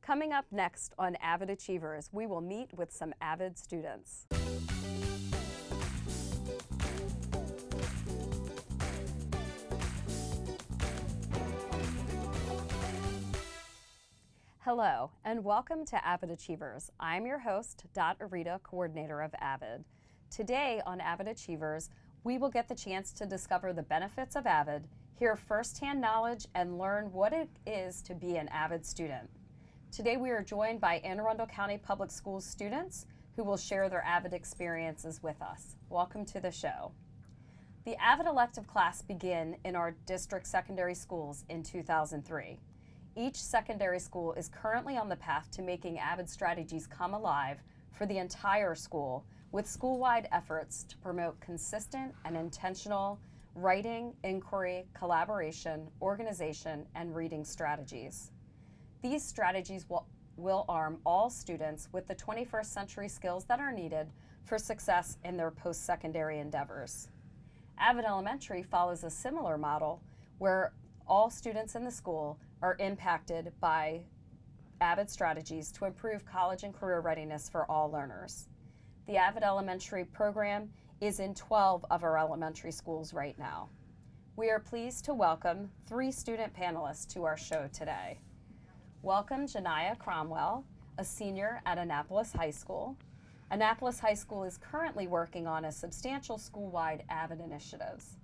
Coming up next on AVID Achievers, we will meet with some AVID students. Hello, and welcome to AVID Achievers. I'm your host, Dot Arita, coordinator of AVID. Today on AVID Achievers, we will get the chance to discover the benefits of AVID, hear firsthand knowledge, and learn what it is to be an AVID student. Today we are joined by Anne Arundel County Public Schools students who will share their AVID experiences with us. Welcome to the show. The AVID elective class began in our district secondary schools in 2003. Each secondary school is currently on the path to making AVID strategies come alive for the entire school, with school-wide efforts to promote consistent and intentional writing, inquiry, collaboration, organization, and reading strategies. These strategies will arm all students with the 21st century skills that are needed for success in their post-secondary endeavors. AVID Elementary follows a similar model where all students in the school are impacted by AVID strategies to improve college and career readiness for all learners. The AVID Elementary program is in 12 of our elementary schools right now. We are pleased to welcome 3 student panelists to our show today. Welcome Janiyah Cromwell, a senior at Annapolis High School. Annapolis High School is currently working on a substantial school-wide AVID initiatives.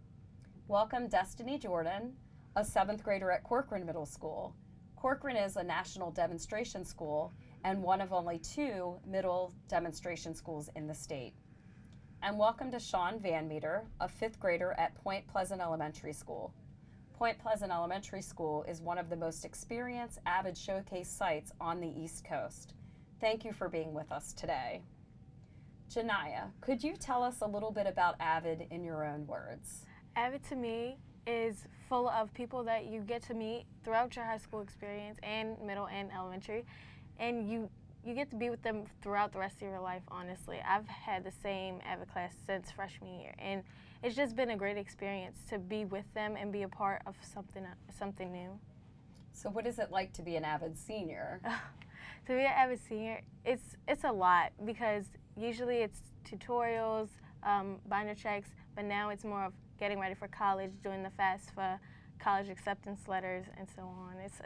Welcome Destiny Jordan, a 7th grader at Corcoran Middle School. Corcoran is a national demonstration school and one of only 2 middle demonstration schools in the state. And welcome to Sean Van Meter, a 5th grader at Point Pleasant Elementary School. Point Pleasant Elementary School is one of the most experienced AVID showcase sites on the East Coast. Thank you for being with us today. Janiyah, could you tell us a little bit about AVID in your own words? AVID to me is full of people that you get to meet throughout your high school experience and middle and elementary, and you get to be with them throughout the rest of your life, honestly. I've had the same AVID class since freshman year, and it's just been a great experience to be with them and be a part of something new. So what is it like to be an AVID senior? To be an AVID senior, it's a lot because usually it's tutorials, binder checks, but now it's more of getting ready for college, doing the FAFSA, college acceptance letters, and so on. It's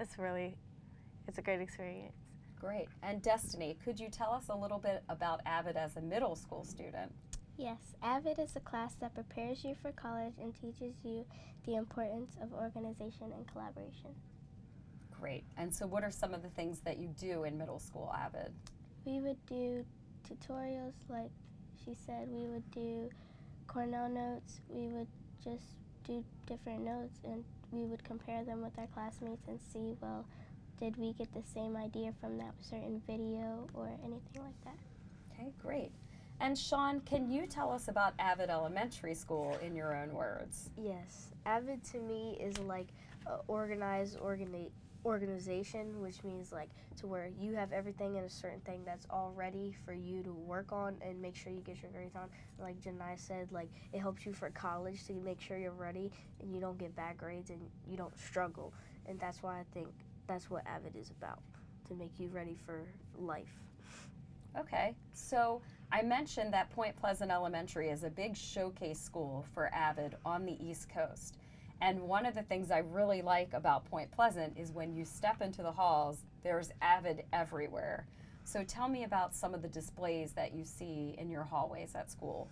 a great experience. Great. And Destiny, could you tell us a little bit about AVID as a middle school student? Yes, AVID is a class that prepares you for college and teaches you the importance of organization and collaboration. Great. And so what are some of the things that you do in middle school AVID? We would do tutorials, like she said. We would do Cornell notes. We would just do different notes, and we would compare them with our classmates and see, well, did we get the same idea from that certain video or anything like that? Okay, great. And Sean, can you tell us about AVID Elementary School in your own words? Yes, AVID to me is like an organized organization, which means like to where you have everything in a certain thing that's all ready for you to work on and make sure you get your grades on. Like Janiyah said, like it helps you for college to make sure you're ready and you don't get bad grades and you don't struggle. And that's why I think that's what AVID is about, to make you ready for life. Okay, so I mentioned that Point Pleasant Elementary is a big showcase school for AVID on the East Coast. And one of the things I really like about Point Pleasant is when you step into the halls, there's AVID everywhere. So tell me about some of the displays that you see in your hallways at school.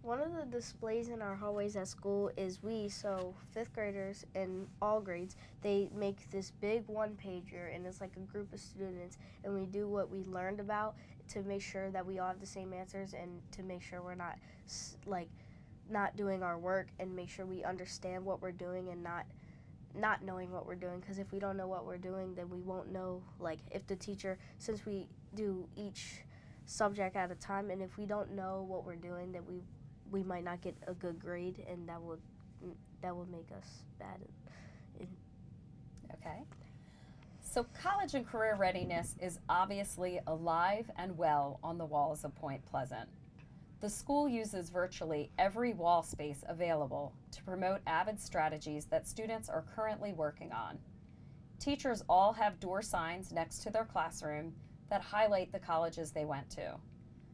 One of the displays in our hallways at school is so 5th graders in all grades, they make this big one-pager, and it's like a group of students, and we do what we learned about to make sure that we all have the same answers and to make sure we're not doing our work, and make sure we understand what we're doing and not knowing what we're doing, because if we don't know what we're doing, then we won't know, like if the teacher, since we do each subject at a time, and if we don't know what we're doing, then we might not get a good grade, and that would make us bad. Okay. So college and career readiness is obviously alive and well on the walls of Point Pleasant. The school uses virtually every wall space available to promote AVID strategies that students are currently working on. Teachers all have door signs next to their classroom that highlight the colleges they went to.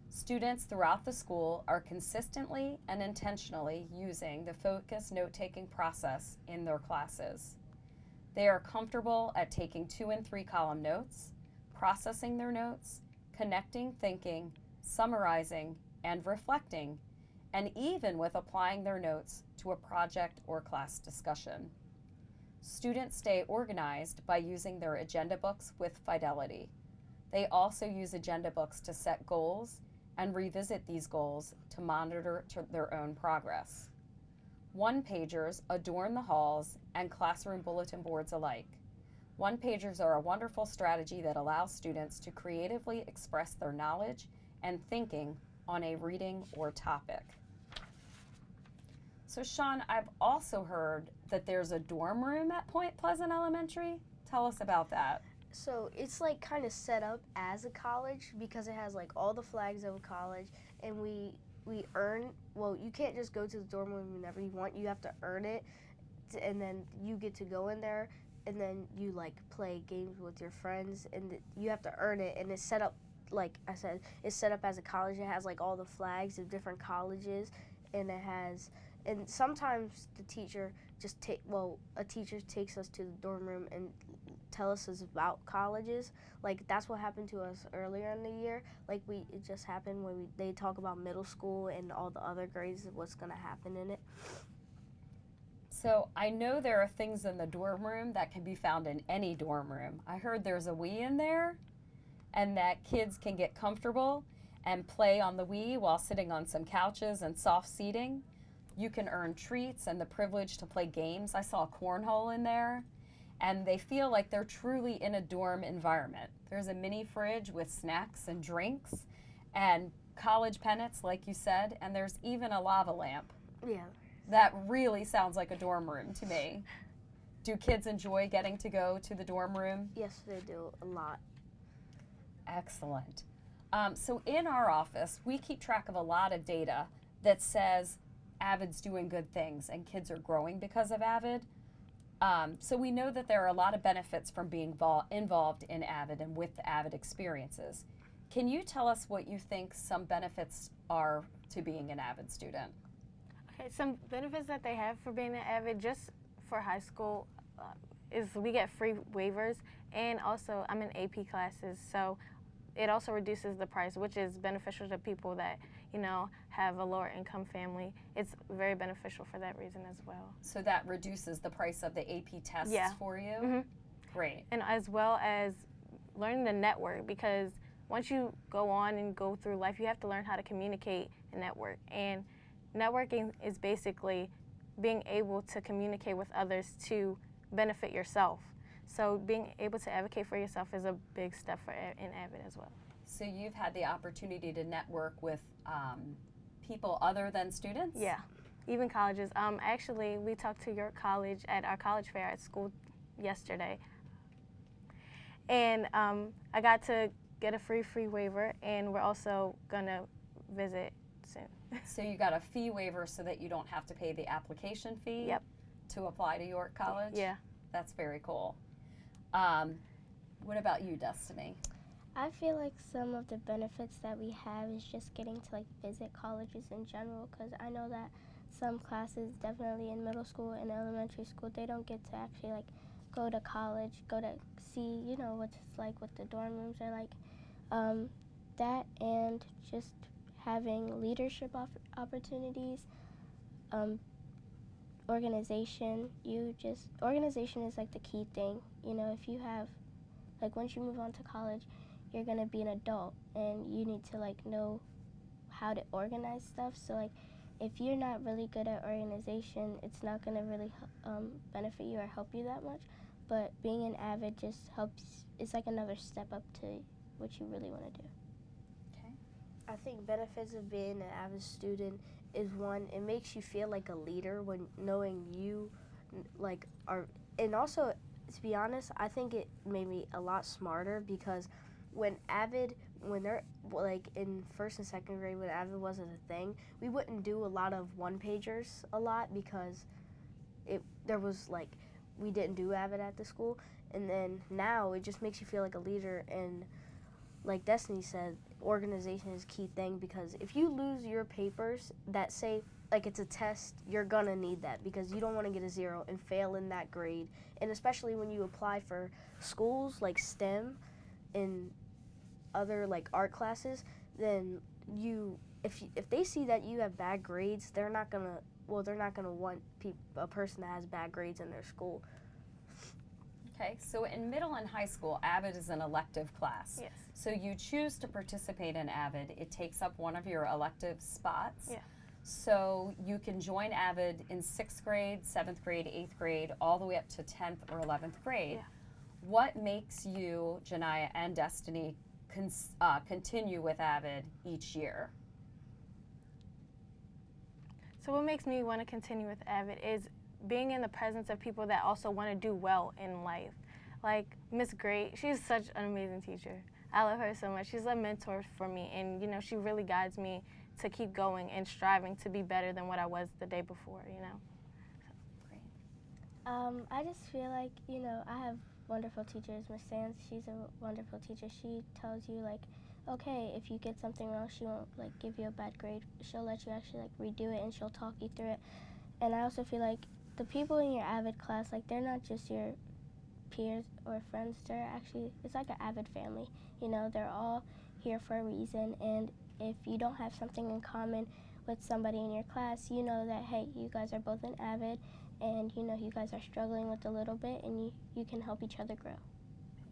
Students throughout the school are consistently and intentionally using the focused note-taking process in their classes. They are comfortable at taking 2 and 3 column notes, processing their notes, connecting thinking, summarizing, and reflecting, and even with applying their notes to a project or class discussion. Students stay organized by using their agenda books with fidelity. They also use agenda books to set goals and revisit these goals to monitor their own progress. One-pagers adorn the halls and classroom bulletin boards alike. One-pagers are a wonderful strategy that allows students to creatively express their knowledge and thinking on a reading or topic. So Sean, I've also heard that there's a dorm room at Point Pleasant Elementary. Tell us about that. So it's like kind of set up as a college because it has like all the flags of a college, and we earn, well, you can't just go to the dorm room whenever you want. You have to earn it, and then you get to go in there, and then you like play games with your friends, and you have to earn it. And it's set up, like I said, it's set up as a college. It has like all the flags of different colleges, and it has, and sometimes the teacher a teacher takes us to the dorm room and tell us about colleges. Like that's what happened to us earlier in the year. Like it just happened when they talk about middle school and all the other grades and what's going to happen in it. So I know there are things in the dorm room that can be found in any dorm room. I heard there's a Wii in there, and that kids can get comfortable and play on the Wii while sitting on some couches and soft seating. You can earn treats and the privilege to play games. I saw a cornhole in there. And they feel like they're truly in a dorm environment. There's a mini fridge with snacks and drinks and college pennants, like you said, and there's even a lava lamp. Yeah. That really sounds like a dorm room to me. Do kids enjoy getting to go to the dorm room? Yes, they do a lot. Excellent. So in our office, we keep track of a lot of data that says AVID's doing good things and kids are growing because of AVID. So we know that there are a lot of benefits from being involved in AVID and with the AVID experiences. Can you tell us what you think some benefits are to being an AVID student? Okay, some benefits that they have for being an AVID just for high school is we get free waivers, and also I'm in AP classes, so it also reduces the price, which is beneficial to people that, you know, have a lower income family. It's very beneficial for that reason as well. So that reduces the price of the AP tests for you? Mm-hmm. Great. And as well as learning the network, because once you go on and go through life, you have to learn how to communicate and network. And networking is basically being able to communicate with others to benefit yourself. So being able to advocate for yourself is a big step in AVID as well. So you've had the opportunity to network with people other than students? Yeah, even colleges. Actually, we talked to York College at our college fair at school yesterday. And I got to get a free waiver, and we're also gonna visit soon. So you got a fee waiver so that you don't have to pay the application fee Yep. to apply to York College? Yeah. That's very cool. What about you, Destiny? I feel like some of the benefits that we have is just getting to like visit colleges in general, because I know that some classes, definitely in middle school and elementary school, they don't get to actually like go to college, go to see, you know, what it's like, what the dorm rooms are like. That and just having leadership opportunities, organization. Organization is like the key thing. You know, if you have, like once you move on to college, you're gonna be an adult and you need to like know how to organize stuff. So like if you're not really good at organization, it's not gonna really benefit you or help you that much. But being an AVID just helps, it's like another step up to what you really wanna do. Okay. I think benefits of being an AVID student is one, it makes you feel like a leader when knowing you like are, and also to be honest, I think it made me a lot smarter because when they're like in first and second grade, when AVID wasn't a thing, we wouldn't do a lot of one-pagers a lot because there was like, we didn't do AVID at the school. And then now it just makes you feel like a leader. And like Destiny said, organization is a key thing, because if you lose your papers that say, like, it's a test, you're gonna need that, because you don't want to get a 0 and fail in that grade. And especially when you apply for schools like STEM and other like art classes, then if they see that you have bad grades, they're not gonna want a person that has bad grades in their school. Okay, so in middle and high school, AVID is an elective class. Yes. So you choose to participate in AVID. It takes up one of your elective spots. Yeah. So you can join AVID in 6th grade, 7th grade, 8th grade, all the way up to 10th or 11th grade. Yeah. What makes you, Janiyah and Destiny, continue with AVID each year? So what makes me want to continue with AVID is being in the presence of people that also want to do well in life. Like Miss Great, she's such an amazing teacher. I love her so much. She's a mentor for me, and you know, she really guides me to keep going and striving to be better than what I was the day before, you know. Great. I just feel like, you know, I have wonderful teachers. Miss Sands, she's a wonderful teacher. She tells you, like, okay, if you get something wrong, she won't, like, give you a bad grade. She'll let you actually, like, redo it, and she'll talk you through it. And I also feel like the people in your AVID class, like, they're not just your peers or friends. They're actually, it's like an AVID family. You know, they're all here for a reason, and if you don't have something in common with somebody in your class, you know that, hey, you guys are both in AVID, and you know you guys are struggling with a little bit, and you can help each other grow.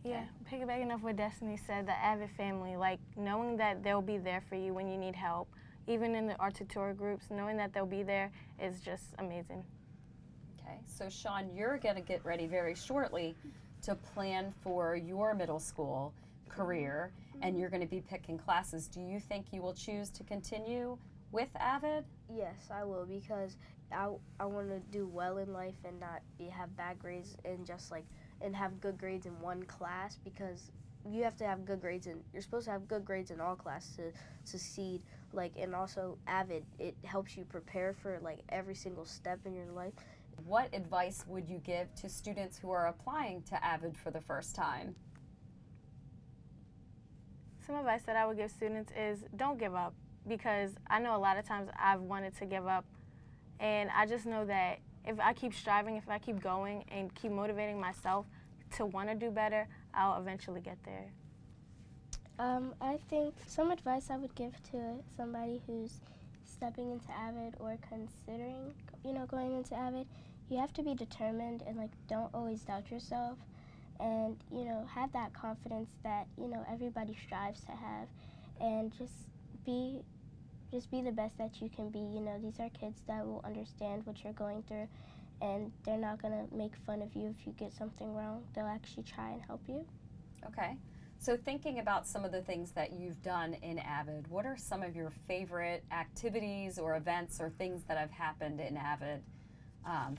Yeah, piggybacking off what Destiny said, the AVID family, like knowing that they'll be there for you when you need help, even in our tutorial groups, knowing that they'll be there is just amazing. Okay, so Sean, you're going to get ready very shortly to plan for your middle school career, and you're going to be picking classes. Do you think you will choose to continue with AVID? Yes, I will, because I want to do well in life and not have bad grades and have good grades in one class, because you have to have good grades you're supposed to have good grades in all classes to succeed. And also AVID, it helps you prepare for like every single step in your life. What advice would you give to students who are applying to AVID for the first time? Some advice that I would give students is don't give up, because I know a lot of times I've wanted to give up, and I just know that if I keep striving, if I keep going and keep motivating myself to want to do better, I'll eventually get there. I think some advice I would give to somebody who's stepping into AVID or considering, you know, going into AVID, you have to be determined and like don't always doubt yourself, and you know, have that confidence that, you know, everybody strives to have, and just be the best that you can be. You know, these are kids that will understand what you're going through, and they're not gonna make fun of you if you get something wrong. They'll actually try and help you. Okay, so thinking about some of the things that you've done in AVID, what are some of your favorite activities or events or things that have happened in AVID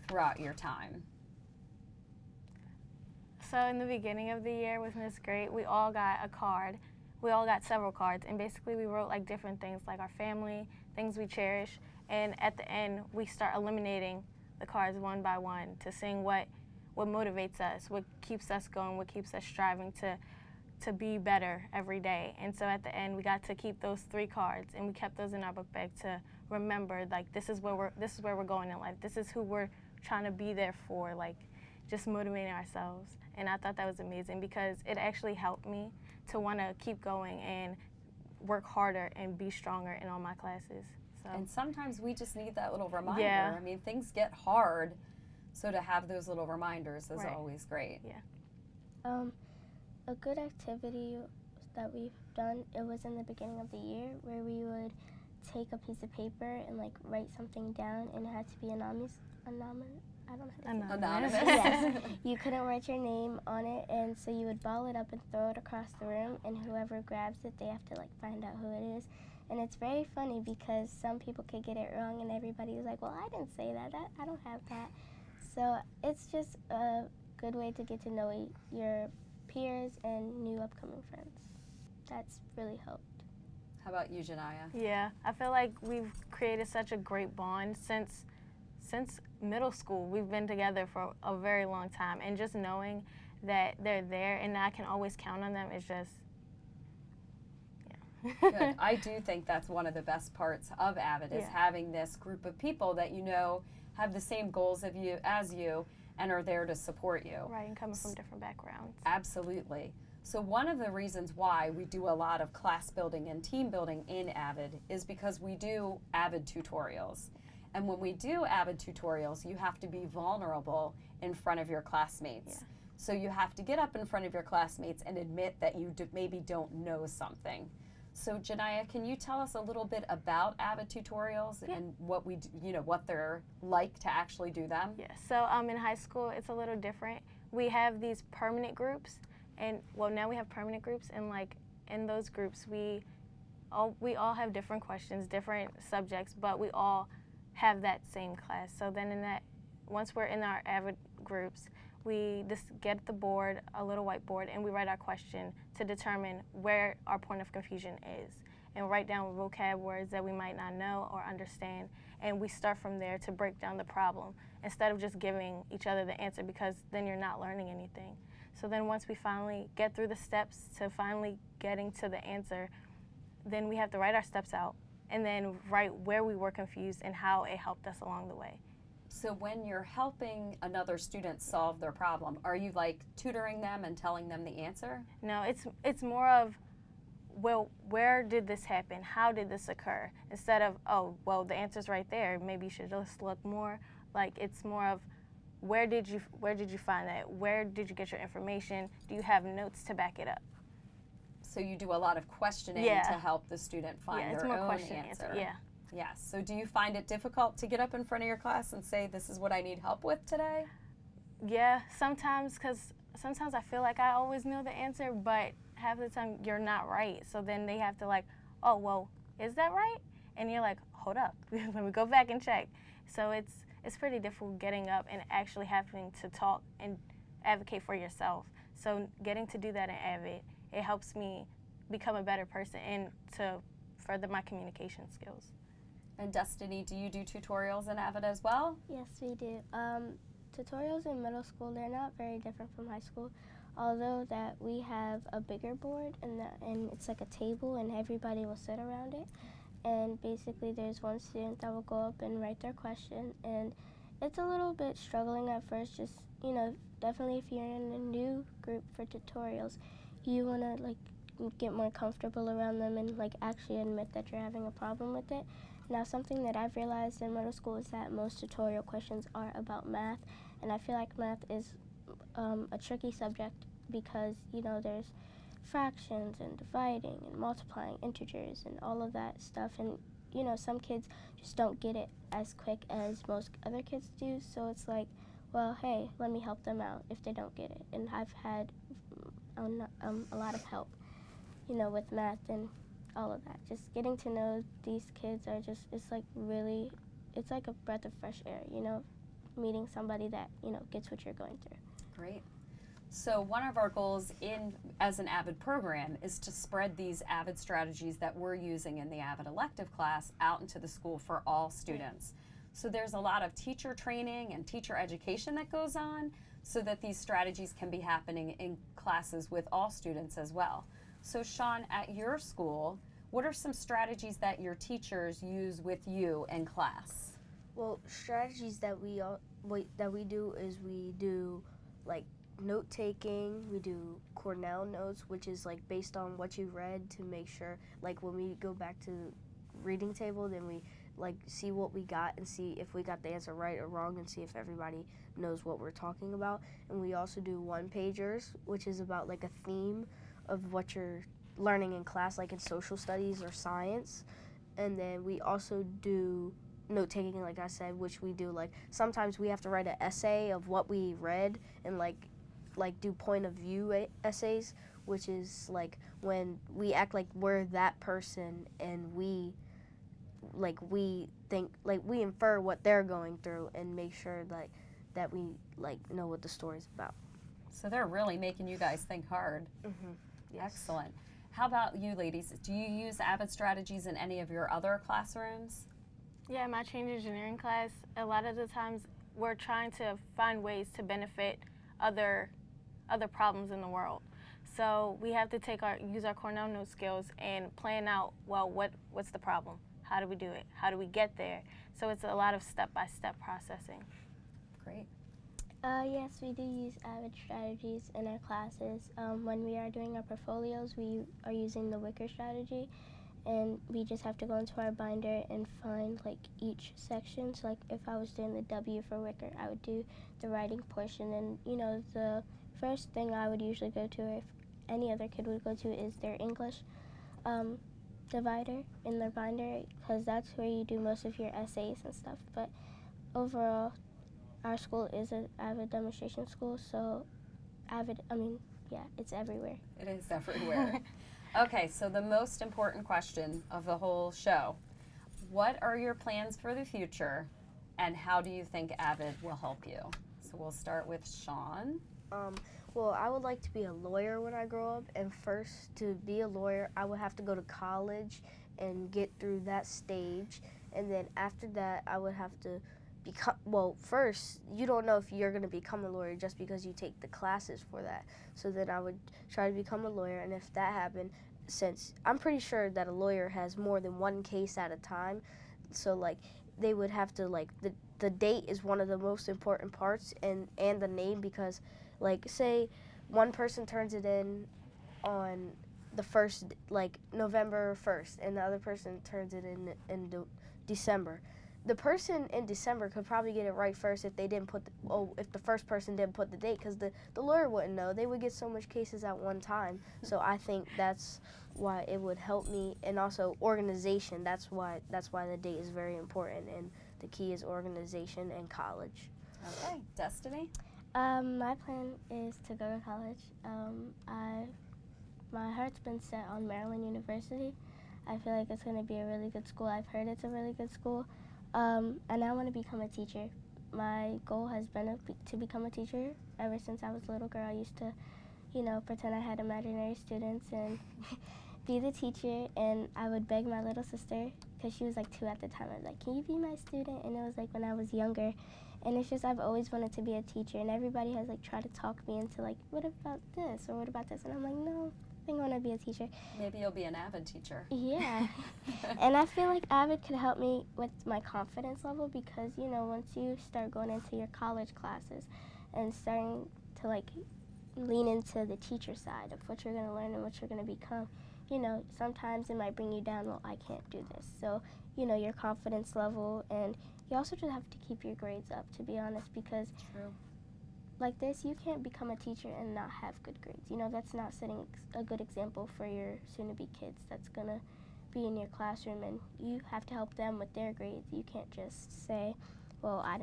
throughout your time? So in the beginning of the year with Miss Great, we all got a card. We all got several cards, and basically we wrote like different things, like our family, things we cherish, and at the end we start eliminating the cards one by one to seeing what motivates us, what keeps us going, what keeps us striving to be better every day. And so at the end we got to keep those 3 cards, and we kept those in our book bag to remember, like, this is where we're going in life. This is who we're trying to be there for, like just motivating ourselves. And I thought that was amazing, because it actually helped me to want to keep going and work harder and be stronger in all my classes. So. And sometimes we just need that little reminder. Yeah. I mean, things get hard, so to have those little reminders is Right. always great. Yeah. A good activity that we've done, it was in the beginning of the year, where we would take a piece of paper and like write something down, and it had to be anonymous. I don't know how to say Anonymous. Yes. You couldn't write your name on it, and so you would ball it up and throw it across the room, and whoever grabs it, they have to like find out who it is. And it's very funny, because some people could get it wrong, and everybody's like, well, I didn't say that, I don't have that. So it's just a good way to get to know your peers and new upcoming friends. That's really helped. How about you, Janiyah? Yeah, I feel like we've created such a great bond since middle school. We've been together for a very long time, and just knowing that they're there and I can always count on them is just, Good. I do think that's one of the best parts of AVID is having this group of people that you know have the same goals as you and are there to support you. Right, and coming from different backgrounds. Absolutely. So one of the reasons why we do a lot of class building and team building in AVID is because we do AVID tutorials. And when we do AVID tutorials, you have to be vulnerable in front of your classmates. Yeah. So you have to get up in front of your classmates and admit that you maybe don't know something. So Janiyah, can you tell us a little bit about AVID tutorials and what we, what they're like to actually do them? Yeah. So in high school, it's a little different. We have these permanent groups, and now we have permanent groups, and like in those groups, we all have different questions, different subjects, but we all have that same class. So then once we're in our AVID groups, we just get the board, a little whiteboard, and we write our question to determine where our point of confusion is, and write down vocab words that we might not know or understand, and we start from there to break down the problem instead of just giving each other the answer, because then you're not learning anything. So then once we finally get through the steps to finally getting to the answer, then we have to write our steps out and then write where we were confused and how it helped us along the way. So when you're helping another student solve their problem, are you like tutoring them and telling them the answer? No, it's more of, well, where did this happen? How did this occur? Instead of, oh, well, the answer's right there. Maybe you should just look more. Like, it's more of, where did you find that? Where did you get your information? Do you have notes to back it up? So you do a lot of questioning to help the student find their own answer. Yeah. Yes. So do you find it difficult to get up in front of your class and say, this is what I need help with today? Yeah, sometimes, because sometimes I feel like I always know the answer, but half the time you're not right. So then they have to like, oh, well, is that right? And you're like, hold up, let me go back and check. So it's pretty difficult getting up and actually having to talk and advocate for yourself. So getting to do that in AVID, it helps me become a better person and to further my communication skills. And Destiny, do you do tutorials in AVID as well? Yes, we do. Tutorials in middle school, they're not very different from high school, although that we have a bigger board and it's like a table and everybody will sit around it. And basically there's one student that will go up and write their question, and it's a little bit struggling at first, just, definitely if you're in a new group for tutorials, you want to like get more comfortable around them and like actually admit that you're having a problem with it. Now, something that I've realized in middle school is that most tutorial questions are about math, and I feel like math is a tricky subject because, there's fractions and dividing and multiplying integers and all of that stuff, and, some kids just don't get it as quick as most other kids do, so it's like, well, hey, let me help them out if they don't get it, and I've had a lot of help, with math and all of that. Just getting to know these kids it's like a breath of fresh air, meeting somebody that, gets what you're going through. Great. So one of our goals as an AVID program is to spread these AVID strategies that we're using in the AVID elective class out into the school for all students. So there's a lot of teacher training and teacher education that goes on so that these strategies can be happening in classes with all students as well. So Sean, at your school, what are some strategies that your teachers use with you in class? Well, strategies that we do is we do like note taking, we do Cornell notes, which is like based on what you read to make sure, like when we go back to the reading table, then we like see what we got and see if we got the answer right or wrong and see if everybody knows what we're talking about. And we also do one-pagers, which is about like a theme of what you're learning in class, like in social studies or science. And then we also do note-taking, like I said, which we do like sometimes we have to write an essay of what we read and like do point of view essays, which is like when we act like we're that person and we think like we infer what they're going through and make sure that we like know what the story's about. So they're really making you guys think hard. Mm-hmm. Yes. Excellent. How about you ladies? Do you use AVID strategies in any of your other classrooms? Yeah, my change engineering class, a lot of the times we're trying to find ways to benefit other other problems in the world. So we have to use our Cornell note skills and plan out, well, what's the problem? How do we do it? How do we get there? So it's a lot of step-by-step processing. Great. Yes, we do use AVID strategies in our classes. When we are doing our portfolios, we are using the Wicker strategy, and we just have to go into our binder and find like each section. So like if I was doing the W for Wicker, I would do the writing portion, and you know, the first thing I would usually go to, or if any other kid would go to, is their English divider in their binder, because that's where you do most of your essays and stuff. But overall, our school is an AVID demonstration school, so it's everywhere. It is everywhere. Okay, so the most important question of the whole show. What are your plans for the future, and how do you think AVID will help you? So we'll start with Sean. Well, I would like to be a lawyer when I grow up, and first, to be a lawyer, I would have to go to college and get through that stage, and then after that, I would have to first, you don't know if you're going to become a lawyer just because you take the classes for that. So then I would try to become a lawyer, and if that happened, since I'm pretty sure that a lawyer has more than one case at a time, so like they would have to, like, the date is one of the most important parts, and the name, because like say one person turns it in on the first, like November 1st, and the other person turns it in December. The person in December could probably get it right first if they didn't if the first person didn't put the date, because the lawyer wouldn't know. They would get so much cases at one time. So I think that's why it would help me, and also organization. That's why the date is very important, and the key is organization and college. Okay, Destiny? My plan is to go to college. My heart's been set on Maryland University. I feel like it's going to be a really good school. I've heard it's a really good school. And I want to become a teacher. My goal has been to become a teacher ever since I was a little girl. I used to, pretend I had imaginary students and be the teacher. And I would beg my little sister, because she was like 2 at the time. I was like, can you be my student? And it was like when I was younger. And it's just, I've always wanted to be a teacher. And everybody has like tried to talk me into like, what about this or what about this? And I'm like, no, I think I want to be a teacher. Maybe you'll be an AVID teacher. Yeah. And I feel like AVID could help me with my confidence level, because, once you start going into your college classes and starting to like lean into the teacher side of what you're going to learn and what you're going to become, sometimes it might bring you down, well, I can't do this. So, your confidence level, and you also just have to keep your grades up, to be honest, because True. like this, you can't become a teacher and not have good grades. That's not setting a good example for your soon-to-be kids that's going to be in your classroom, and you have to help them with their grades. You can't just say, well, I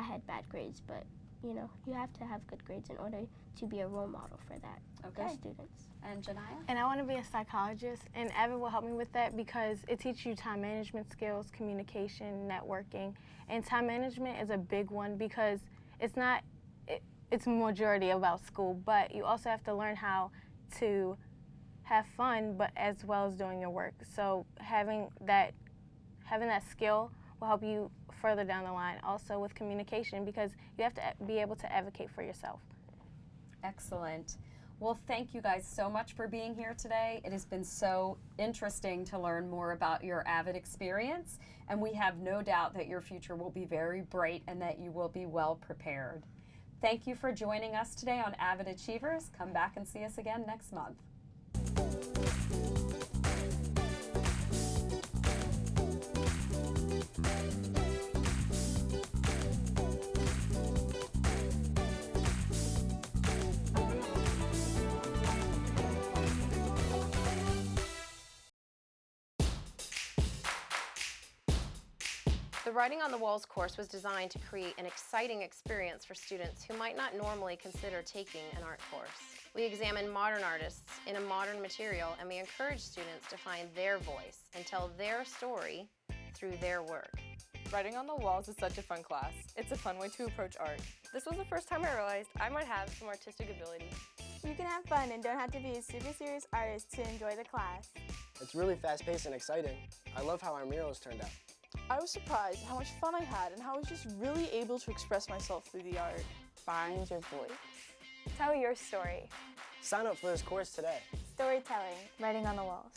had bad grades, but, you have to have good grades in order to be a role model for that, those students. And Janiyah? And I want to be a psychologist, and AVID will help me with that because it teaches you time management skills, communication, networking, and time management is a big one because it's majority about school, but you also have to learn how to have fun, but as well as doing your work. So having that skill will help you further down the line. Also with communication, because you have to be able to advocate for yourself. Excellent. Well, thank you guys so much for being here today. It has been so interesting to learn more about your AVID experience, and we have no doubt that your future will be very bright and that you will be well prepared. Thank you for joining us today on AVID Achievers. Come back and see us again next month. The Writing on the Walls course was designed to create an exciting experience for students who might not normally consider taking an art course. We examine modern artists in a modern material, and we encourage students to find their voice and tell their story through their work. Writing on the Walls is such a fun class. It's a fun way to approach art. This was the first time I realized I might have some artistic ability. You can have fun and don't have to be a super serious artist to enjoy the class. It's really fast-paced and exciting. I love how our murals turned out. I was surprised how much fun I had and how I was just really able to express myself through the art. Find your voice. Tell your story. Sign up for this course today. Storytelling. Writing on the walls.